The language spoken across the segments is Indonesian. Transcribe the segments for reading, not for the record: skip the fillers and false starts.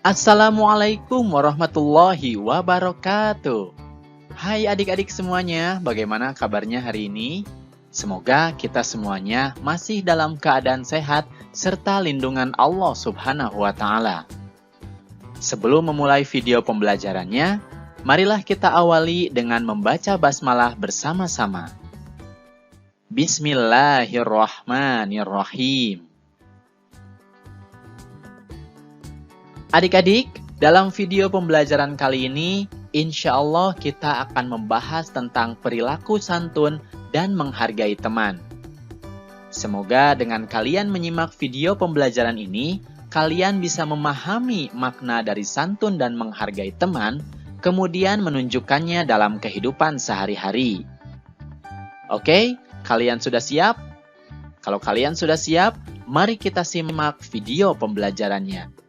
Assalamualaikum warahmatullahi wabarakatuh. Hai adik-adik semuanya, bagaimana kabarnya hari ini? Semoga kita semuanya masih dalam keadaan sehat serta lindungan Allah Subhanahu wa Ta'ala. Sebelum memulai video pembelajarannya, marilah kita awali dengan membaca basmalah bersama-sama. Bismillahirrahmanirrahim. Adik-adik, dalam video pembelajaran kali ini, insya Allah kita akan membahas tentang perilaku santun dan menghargai teman. Semoga dengan kalian menyimak video pembelajaran ini, kalian bisa memahami makna dari santun dan menghargai teman, kemudian menunjukkannya dalam kehidupan sehari-hari. Oke, kalian sudah siap? Kalau kalian sudah siap, mari kita simak video pembelajarannya.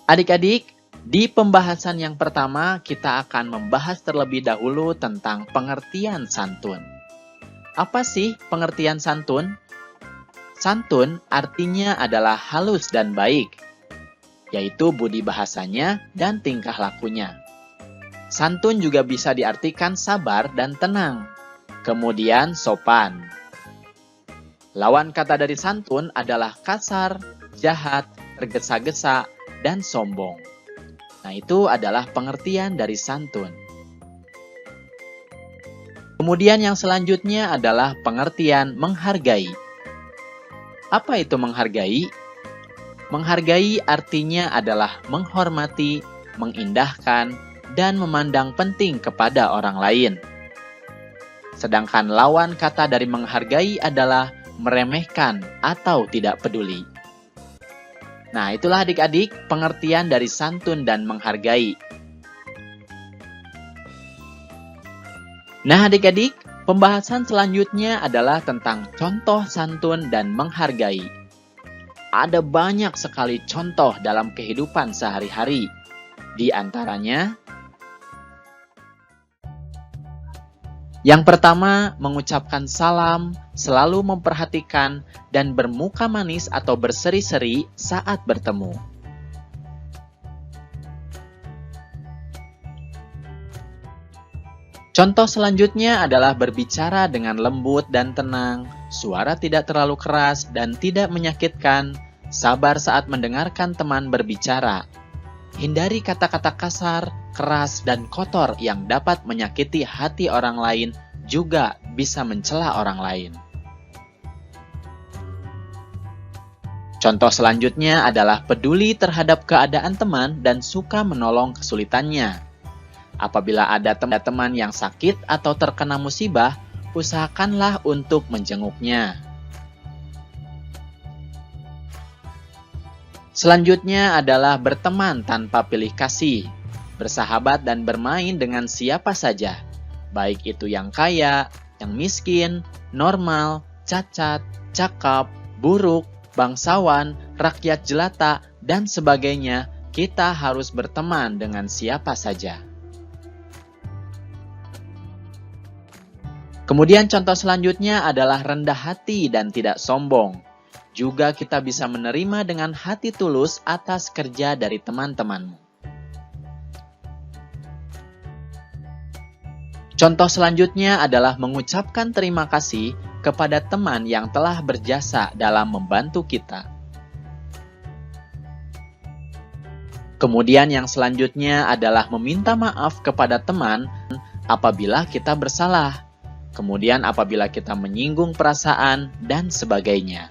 Adik-adik, di pembahasan yang pertama kita akan membahas terlebih dahulu tentang pengertian santun. Apa sih pengertian santun? Santun artinya adalah halus dan baik, yaitu budi bahasanya dan tingkah lakunya. Santun juga bisa diartikan sabar dan tenang, kemudian sopan. Lawan kata dari santun adalah kasar, jahat, tergesa-gesa, dan sombong. Nah, itu adalah pengertian dari santun. Kemudian yang selanjutnya adalah pengertian menghargai. Apa itu menghargai? Menghargai artinya adalah menghormati, mengindahkan, dan memandang penting kepada orang lain. Sedangkan lawan kata dari menghargai adalah meremehkan atau tidak peduli. Nah, itulah adik-adik pengertian dari santun dan menghargai. Nah, adik-adik, pembahasan selanjutnya adalah tentang contoh santun dan menghargai. Ada banyak sekali contoh dalam kehidupan sehari-hari. Di antaranya, yang pertama, mengucapkan salam, selalu memperhatikan, dan bermuka manis atau berseri-seri saat bertemu. Contoh selanjutnya adalah berbicara dengan lembut dan tenang, suara tidak terlalu keras dan tidak menyakitkan, sabar saat mendengarkan teman berbicara. Hindari kata-kata kasar, keras, dan kotor yang dapat menyakiti hati orang lain, juga bisa mencela orang lain. Contoh selanjutnya adalah peduli terhadap keadaan teman dan suka menolong kesulitannya. Apabila ada teman yang sakit atau terkena musibah, usahakanlah untuk menjenguknya. Selanjutnya adalah berteman tanpa pilih kasih, bersahabat dan bermain dengan siapa saja, baik itu yang kaya, yang miskin, normal, cacat, cakap, buruk, bangsawan, rakyat jelata, dan sebagainya. Kita harus berteman dengan siapa saja. Kemudian contoh selanjutnya adalah rendah hati dan tidak sombong. Juga kita bisa menerima dengan hati tulus atas kerja dari teman-temanmu. Contoh selanjutnya adalah mengucapkan terima kasih kepada teman yang telah berjasa dalam membantu kita. Kemudian yang selanjutnya adalah meminta maaf kepada teman apabila kita bersalah. Kemudian apabila kita menyinggung perasaan dan sebagainya.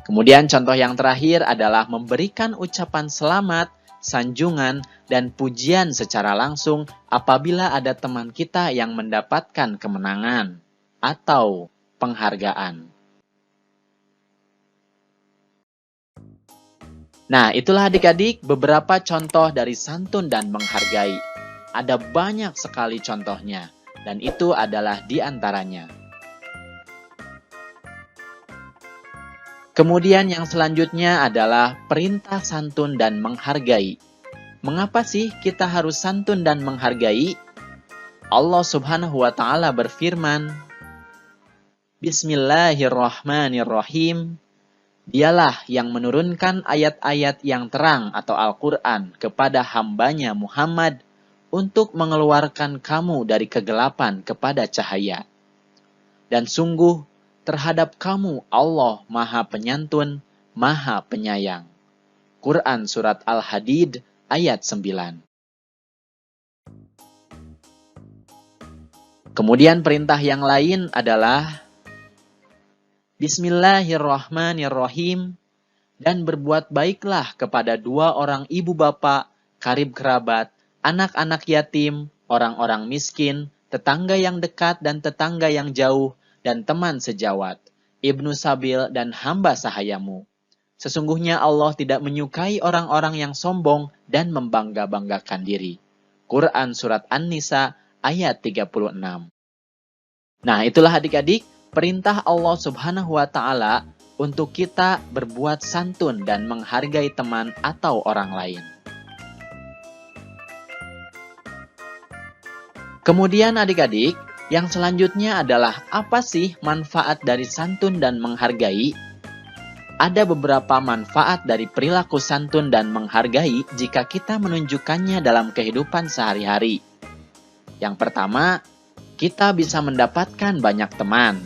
Kemudian contoh yang terakhir adalah memberikan ucapan selamat, sanjungan, dan pujian secara langsung apabila ada teman kita yang mendapatkan kemenangan atau penghargaan. Nah, itulah adik-adik beberapa contoh dari santun dan menghargai. Ada banyak sekali contohnya, dan itu adalah di antaranya. Kemudian yang selanjutnya adalah perintah santun dan menghargai. Mengapa sih kita harus santun dan menghargai? Allah Subhanahu wa Ta'ala berfirman, Bismillahirrahmanirrahim. Dialah yang menurunkan ayat-ayat yang terang atau Al-Quran kepada hambanya Muhammad untuk mengeluarkan kamu dari kegelapan kepada cahaya. Dan sungguh terhadap kamu Allah Maha Penyantun, Maha Penyayang. Quran Surat Al-Hadid ayat 9. Kemudian perintah yang lain adalah Bismillahirrahmanirrahim, dan berbuat baiklah kepada dua orang ibu bapak, karib kerabat, anak-anak yatim, orang-orang miskin, tetangga yang dekat dan tetangga yang jauh, dan teman sejawat, ibnu sabil dan hamba sahayamu. Sesungguhnya Allah tidak menyukai orang-orang yang sombong dan membangga-banggakan diri. Quran Surat An-Nisa ayat 36. Nah, itulah adik-adik, perintah Allah Subhanahu wa Ta'ala untuk kita berbuat santun dan menghargai teman atau orang lain. Kemudian adik-adik, yang selanjutnya adalah apa sih manfaat dari santun dan menghargai? Ada beberapa manfaat dari perilaku santun dan menghargai jika kita menunjukkannya dalam kehidupan sehari-hari. Yang pertama, kita bisa mendapatkan banyak teman.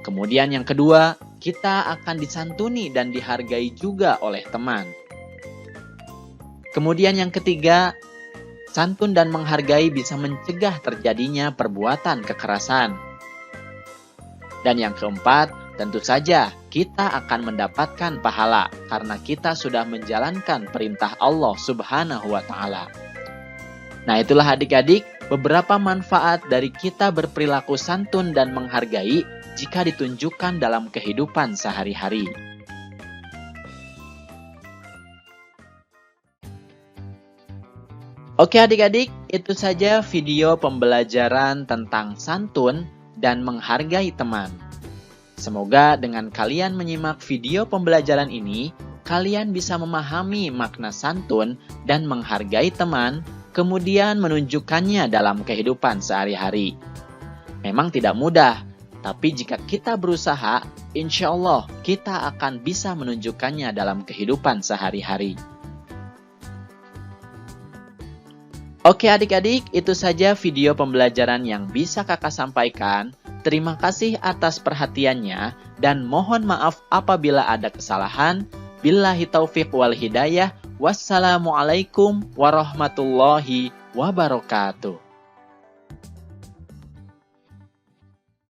Kemudian yang kedua, kita akan disantuni dan dihargai juga oleh teman. Kemudian yang ketiga, santun dan menghargai bisa mencegah terjadinya perbuatan kekerasan. Dan yang keempat, tentu saja kita akan mendapatkan pahala karena kita sudah menjalankan perintah Allah Subhanahu wa Ta'ala. Nah, itulah adik-adik beberapa manfaat dari kita berperilaku santun dan menghargai jika ditunjukkan dalam kehidupan sehari-hari. Oke adik-adik, itu saja video pembelajaran tentang santun dan menghargai teman. Semoga dengan kalian menyimak video pembelajaran ini, kalian bisa memahami makna santun dan menghargai teman, kemudian menunjukkannya dalam kehidupan sehari-hari. Memang tidak mudah, tapi jika kita berusaha, insya Allah kita akan bisa menunjukkannya dalam kehidupan sehari-hari. Oke adik-adik, itu saja video pembelajaran yang bisa kakak sampaikan. Terima kasih atas perhatiannya dan mohon maaf apabila ada kesalahan. Billahi taufiq wal hidayah. Wassalamualaikum warahmatullahi wabarakatuh.